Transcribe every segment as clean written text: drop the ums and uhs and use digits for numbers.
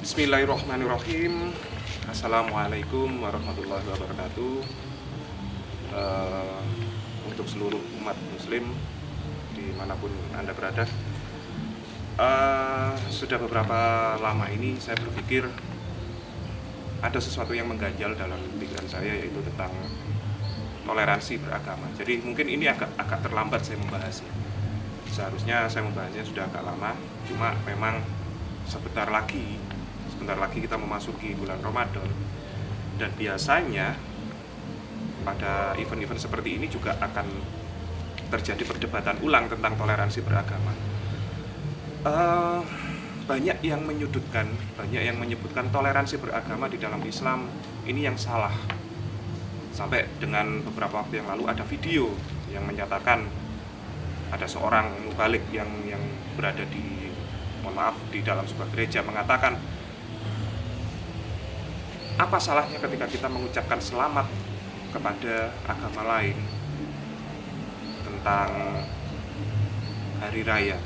Bismillahirrahmanirrahim. Assalamualaikum warahmatullahi wabarakatuh. Untuk seluruh umat muslim dimanapun Anda berada, sudah beberapa lama ini saya berpikir ada sesuatu yang mengganjal dalam pikiran saya, yaitu tentang toleransi beragama. Jadi mungkin ini agak terlambat saya membahasnya. Seharusnya saya membahasnya sudah agak lama, cuma memang sebentar lagi kita memasuki bulan Ramadan, dan biasanya pada event-event seperti ini juga akan terjadi perdebatan ulang tentang toleransi beragama. Banyak yang menyebutkan toleransi beragama di dalam Islam ini yang salah. Sampai dengan beberapa waktu yang lalu ada video yang menyatakan ada seorang mubalik yang berada di dalam sebuah gereja mengatakan, apa salahnya ketika kita mengucapkan selamat kepada agama lain tentang hari raya.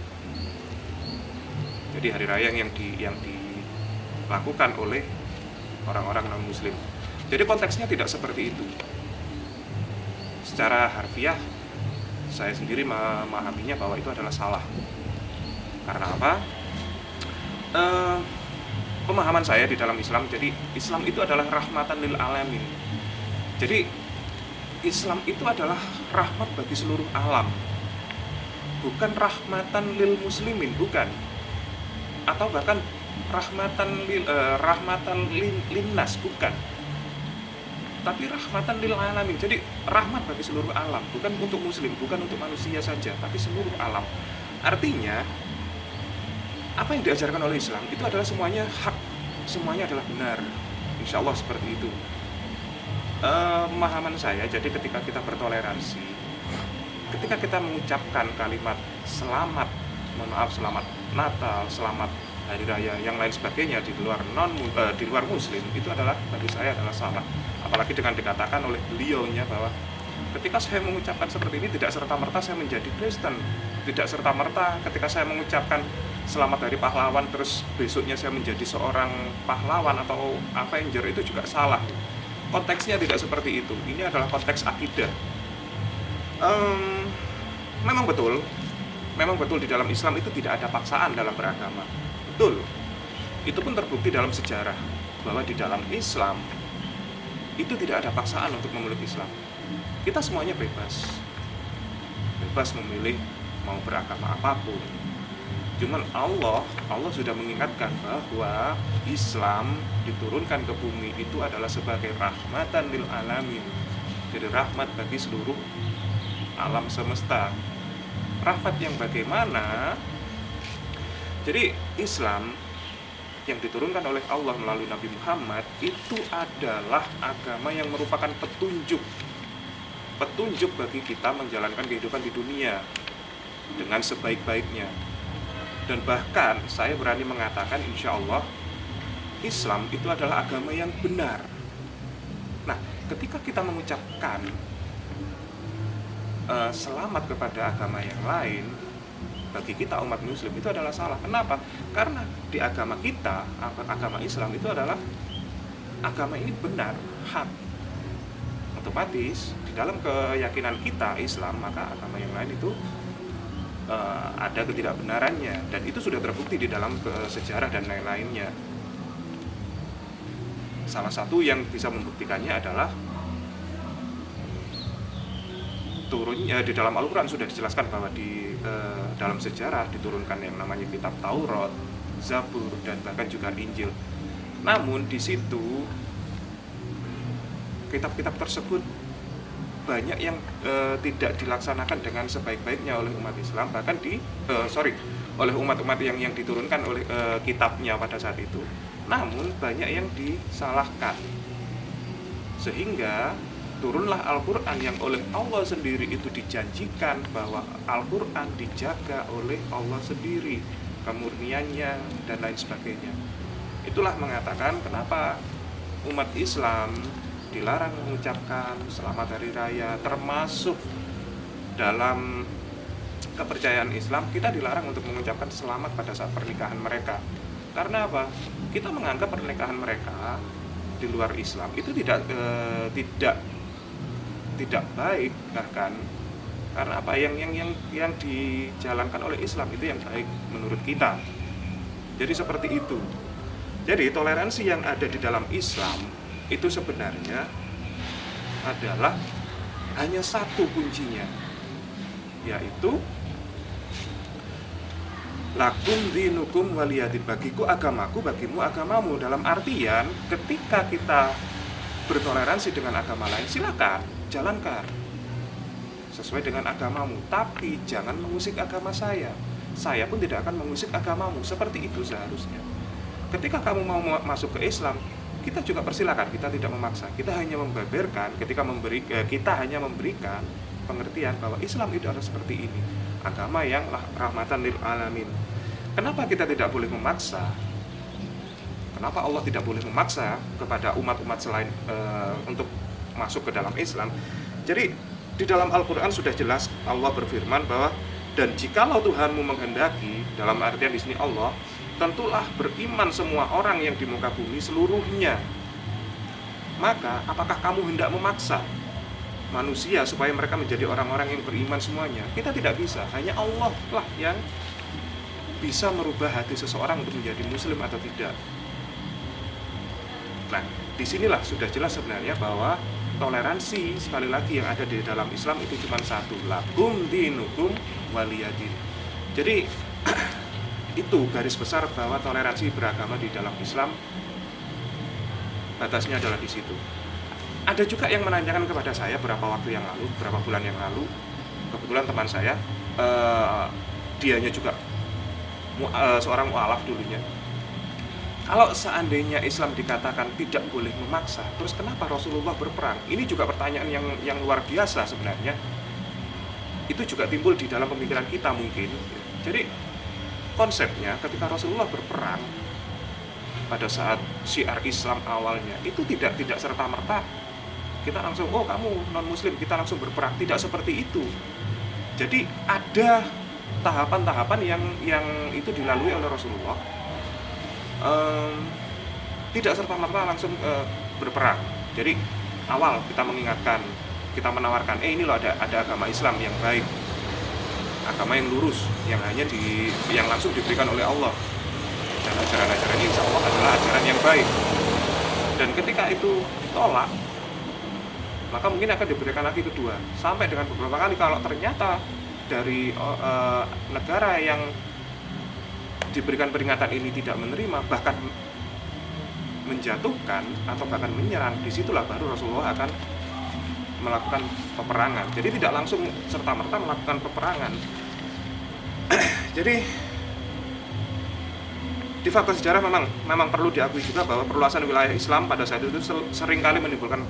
Jadi hari raya yang dilakukan oleh orang-orang non-muslim. Jadi konteksnya tidak seperti itu. Secara harfiah saya sendiri memahaminya bahwa itu adalah salah. Karena apa? Pemahaman saya di dalam Islam, jadi Islam itu adalah rahmatan lil alamin. Jadi Islam itu adalah rahmat bagi seluruh alam, bukan rahmatan lil muslimin, bukan, atau bahkan rahmatan linnas, bukan, tapi rahmatan lil alamin. Jadi rahmat bagi seluruh alam, bukan untuk muslim, bukan untuk manusia saja, tapi seluruh alam. Artinya apa yang diajarkan oleh Islam itu adalah semuanya hak, semuanya adalah benar. Insya Allah seperti itu pemahaman saya. Jadi ketika kita bertoleransi, ketika kita mengucapkan kalimat selamat, selamat Natal, selamat hari raya, yang lain sebagainya di luar muslim, itu adalah bagi saya adalah salah. Apalagi dengan dikatakan oleh beliaunya bahwa ketika saya mengucapkan seperti ini, tidak serta-merta saya menjadi Kristen, tidak serta-merta ketika saya mengucapkan selamat hari pahlawan terus besoknya saya menjadi seorang pahlawan atau Avenger, itu juga salah. Konteksnya tidak seperti itu. Ini adalah konteks akidah. Memang betul di dalam Islam itu tidak ada paksaan dalam beragama. Betul. Itu pun terbukti dalam sejarah bahwa di dalam Islam itu tidak ada paksaan untuk memeluk Islam. Kita semuanya bebas memilih mau beragama apapun. Cuman Allah sudah mengingatkan bahwa Islam diturunkan ke bumi itu adalah sebagai rahmatan lil alamin. Jadi rahmat bagi seluruh alam semesta. Rahmat yang bagaimana? Jadi Islam yang diturunkan oleh Allah melalui Nabi Muhammad itu adalah agama yang merupakan petunjuk bagi kita menjalankan kehidupan di dunia dengan sebaik-baiknya. Dan bahkan saya berani mengatakan insya Allah Islam itu adalah agama yang benar. Nah, ketika kita mengucapkan selamat kepada agama yang lain, bagi kita umat muslim itu adalah salah. Kenapa? Karena di agama kita, agama Islam itu adalah agama ini benar, hak. Otomatis di dalam keyakinan kita Islam, maka agama yang lain itu ada ketidakbenarannya, dan itu sudah terbukti di dalam sejarah dan lain-lainnya. Salah satu yang bisa membuktikannya adalah turunnya di dalam Al-Quran sudah dijelaskan bahwa di dalam sejarah diturunkan yang namanya kitab Taurat, Zabur, dan bahkan juga Injil. Namun di situ kitab-kitab tersebut banyak yang tidak dilaksanakan dengan sebaik-baiknya oleh umat Islam, bahkan oleh umat-umat yang diturunkan oleh kitabnya pada saat itu. Namun banyak yang disalahkan, sehingga turunlah Al-Quran yang oleh Allah sendiri itu dijanjikan bahwa Al-Quran dijaga oleh Allah sendiri, kemurniannya dan lain sebagainya. Itulah mengatakan kenapa umat Islam dilarang mengucapkan selamat hari raya, termasuk dalam kepercayaan Islam kita dilarang untuk mengucapkan selamat pada saat pernikahan mereka. Karena apa? Kita menganggap pernikahan mereka di luar Islam itu tidak baik, bahkan karena apa yang dijalankan oleh Islam itu yang baik menurut kita. Jadi seperti itu. Jadi toleransi yang ada di dalam Islam itu sebenarnya adalah hanya satu kuncinya, yaitu lakum dinukum waliyadin, bagiku agamaku, bagimu agamamu. Dalam artian ketika kita bertoleransi dengan agama lain, silakan jalankan sesuai dengan agamamu, tapi jangan mengusik agama saya pun tidak akan mengusik agamamu. Seperti itu seharusnya. Ketika kamu mau masuk ke Islam, kita juga persilakan, kita tidak memaksa, kita hanya membeberkan, kita hanya memberikan pengertian bahwa Islam itu adalah seperti ini, agama yang rahmatan lil alamin. Kenapa kita tidak boleh memaksa? Kenapa Allah tidak boleh memaksa kepada umat-umat selain untuk masuk ke dalam Islam? Jadi di dalam Al-Quran sudah jelas Allah berfirman bahwa dan jikalau Tuhanmu menghendaki, dalam artian di sini Allah, tentulah beriman semua orang yang di muka bumi seluruhnya. Maka apakah kamu hendak memaksa manusia supaya mereka menjadi orang-orang yang beriman semuanya? Kita tidak bisa, hanya Allah lah yang bisa merubah hati seseorang untuk menjadi muslim atau tidak. Nah, disinilah sudah jelas sebenarnya bahwa toleransi sekali lagi yang ada di dalam Islam itu cuma satu, lakum dinukum waliyadin. Jadi itu garis besar bahwa toleransi beragama di dalam Islam batasnya adalah di situ. Ada juga yang menanyakan kepada saya beberapa bulan yang lalu, kebetulan teman saya, dianya juga seorang mu'alaf dulunya. Kalau seandainya Islam dikatakan tidak boleh memaksa, terus kenapa Rasulullah berperang? Ini juga pertanyaan yang luar biasa sebenarnya. Itu juga timbul di dalam pemikiran kita mungkin. Jadi konsepnya ketika Rasulullah berperang pada saat syiar Islam awalnya itu tidak serta-merta kita langsung, oh kamu non muslim, kita langsung berperang. Tidak seperti itu. Jadi ada tahapan-tahapan yang itu dilalui oleh Rasulullah. Tidak serta-merta langsung berperang. Jadi awal kita mengingatkan, kita menawarkan, ini loh ada agama Islam yang baik, agama yang lurus, yang langsung diberikan oleh Allah, dan ajaran-ajaran ini insya Allah adalah ajaran yang baik. Dan ketika itu tolak, maka mungkin akan diberikan lagi kedua, sampai dengan beberapa kali. Kalau ternyata dari negara yang diberikan peringatan ini tidak menerima, bahkan menjatuhkan atau bahkan menyerang, disitulah baru Rasulullah akan melakukan peperangan. Jadi tidak langsung serta-merta melakukan peperangan. Jadi di fakta sejarah memang perlu diakui juga bahwa perluasan wilayah Islam pada saat itu seringkali menimbulkan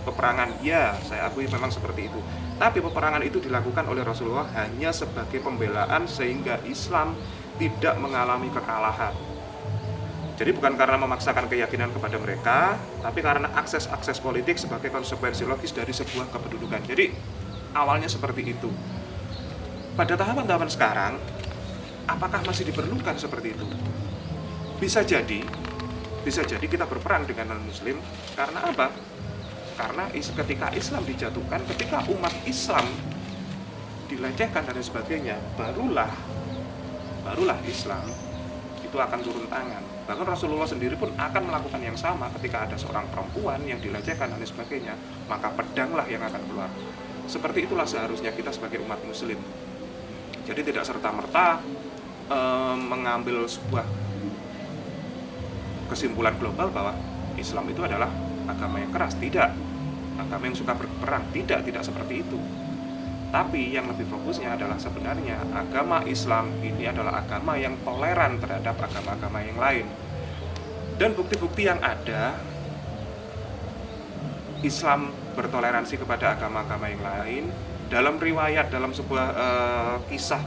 peperangan. Ya, saya akui memang seperti itu. Tapi peperangan itu dilakukan oleh Rasulullah hanya sebagai pembelaan sehingga Islam tidak mengalami kekalahan. Jadi bukan karena memaksakan keyakinan kepada mereka, tapi karena akses politik sebagai konsekuensi logis dari sebuah kependudukan. Jadi awalnya seperti itu. Pada tahapan-tahapan sekarang, apakah masih diperlukan seperti itu? Bisa jadi kita berperang dengan non-muslim. Karena apa? Karena ketika Islam dijatuhkan, ketika umat Islam dilecehkan dan sebagainya, barulah Islam itu akan turun tangan. Bahkan Rasulullah sendiri pun akan melakukan yang sama ketika ada seorang perempuan yang dilecehkan dan sebagainya, maka pedanglah yang akan keluar. Seperti itulah seharusnya kita sebagai umat muslim. Jadi tidak serta-merta mengambil sebuah kesimpulan global bahwa Islam itu adalah agama yang keras. Tidak, agama yang suka berperang. Tidak seperti itu. Tapi yang lebih fokusnya adalah sebenarnya agama Islam ini adalah agama yang toleran terhadap agama-agama yang lain. Dan bukti-bukti yang ada, Islam bertoleransi kepada agama-agama yang lain. Dalam riwayat, dalam sebuah kisah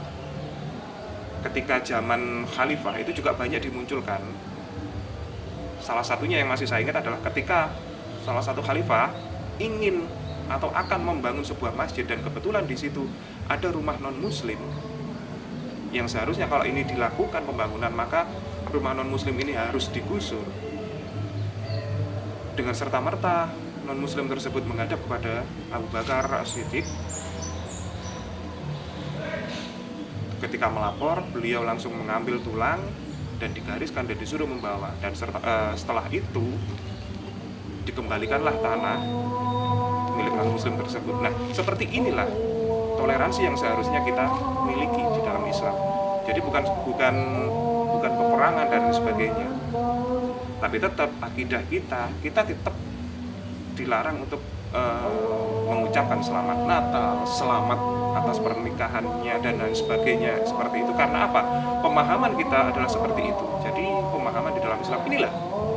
ketika zaman khalifah itu juga banyak dimunculkan. Salah satunya yang masih saya ingat adalah ketika salah satu khalifah ingin atau akan membangun sebuah masjid, dan kebetulan di situ ada rumah non muslim yang seharusnya kalau ini dilakukan pembangunan, maka rumah non muslim ini harus digusur, dengan serta-merta non muslim tersebut menghadap kepada Abu Bakar As-Siddiq. Ketika melapor, beliau langsung mengambil tulang dan digariskan dan disuruh membawa, dan setelah itu dikembalikanlah tanah milik non muslim tersebut. Nah, seperti inilah toleransi yang seharusnya kita miliki di dalam Islam. Jadi bukan peperangan dan sebagainya, tapi tetap akidah kita tetap dilarang untuk mengucapkan selamat Natal, selamat atas pernikahannya dan lain sebagainya seperti itu. Karena apa? Pemahaman kita adalah seperti itu. Jadi pemahaman di dalam Islam inilah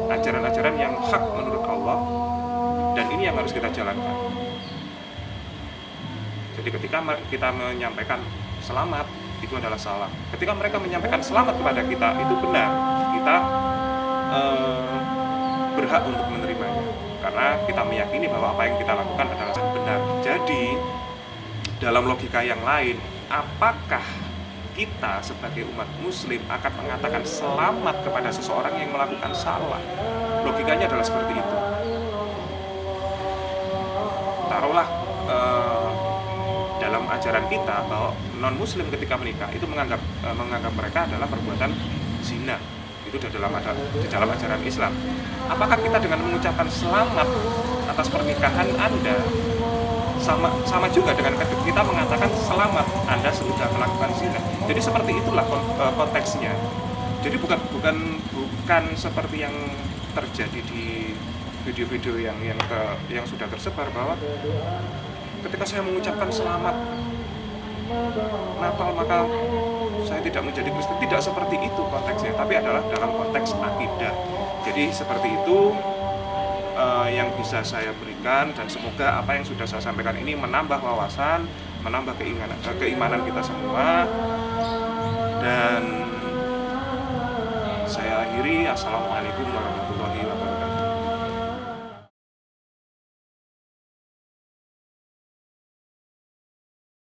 ajaran-ajaran yang hak menurut Allah, dan ini yang harus kita jalankan. Jadi ketika kita menyampaikan selamat, itu adalah salah. Ketika mereka menyampaikan selamat kepada kita, itu benar. Kita berhak untuk menerimanya, karena kita meyakini bahwa apa yang kita lakukan adalah benar. Jadi dalam logika yang lain, apakah kita sebagai umat muslim akan mengatakan selamat kepada seseorang yang melakukan salah? Logikanya adalah seperti itu. Taruhlah dalam ajaran kita bahwa non muslim ketika menikah itu menganggap mereka adalah perbuatan zina. Itu di dalam ajaran Islam. Apakah kita dengan mengucapkan selamat atas pernikahan Anda sama juga dengan kita mengatakan selamat Anda sudah melakukan zina? Jadi seperti itulah konteksnya. Jadi bukan seperti yang terjadi di video-video yang sudah tersebar, bahwa ketika saya mengucapkan selamat Natal maka saya tidak menjadi Kristen. Tidak seperti itu konteksnya, tapi adalah dalam konteks akidah. Jadi seperti itu yang bisa saya berikan, dan semoga apa yang sudah saya sampaikan ini menambah wawasan, menambah keimanan kita semua. Dan saya akhiri, assalamualaikum warahmatullahi wabarakatuh.